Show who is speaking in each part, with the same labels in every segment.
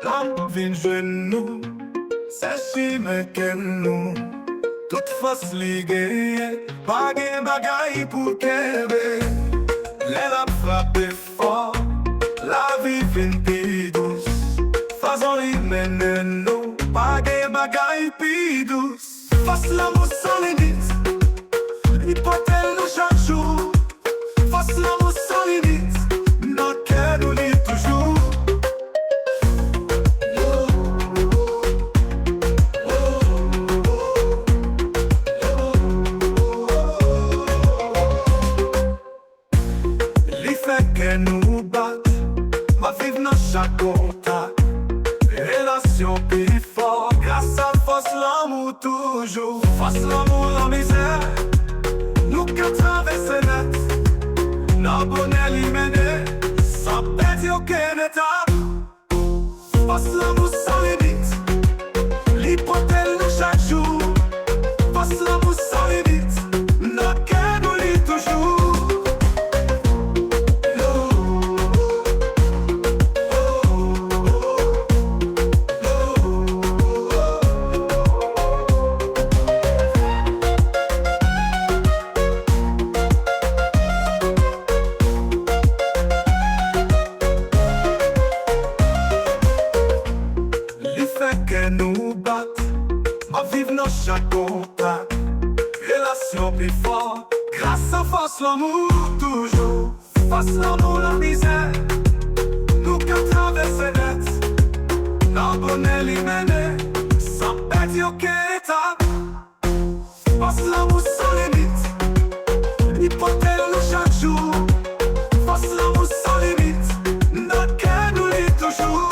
Speaker 1: L'âme vient genou, s'estime que nous. Toute face ligue, pas de bagaille pour qu'elle. Elle a frappé fort, la vie vient plus douce. Faisons les mènes nous, pas de bagaille plus douce. Face l'amour sans limite, l'hypothèse nous chaque jour. Face l'amour sans limite, notre cœur nous lit toujours. Que nous batte, va vivre dans chaque contact. Relation plus fort, grâce à force l'amour toujours. Face l'amour en misère, nous qu'à traverser net. Nos bonheur l'immédiat, sans perdre aucune étape. Face l'amour sans limite, l'hypothèse nous chaque jour. Face l'amour sans limite, notre cœur nous lit toujours. Que nous batte, à vivre dans chaque contact. Relation plus forte, grâce à force l'amour toujours. Face l'amour la misère, nous qu'à traverser net. Nos bonheur l'immédiat, sans perdre aucune étape. Face l'amour sans limite, l'hypothèse nous chaque jour. Face l'amour sans limite, notre cœur nous lit toujours.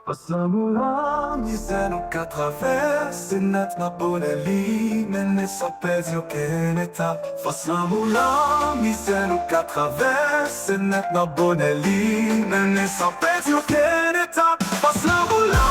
Speaker 1: Face l'amour la misère nous qu'à traverser net. Ma bonne ligne sans perdre aucune étape. Face l'amour la misère nous qu'à traverser net. Ma bonne ligne sans perdre aucune étape. Face l'amour la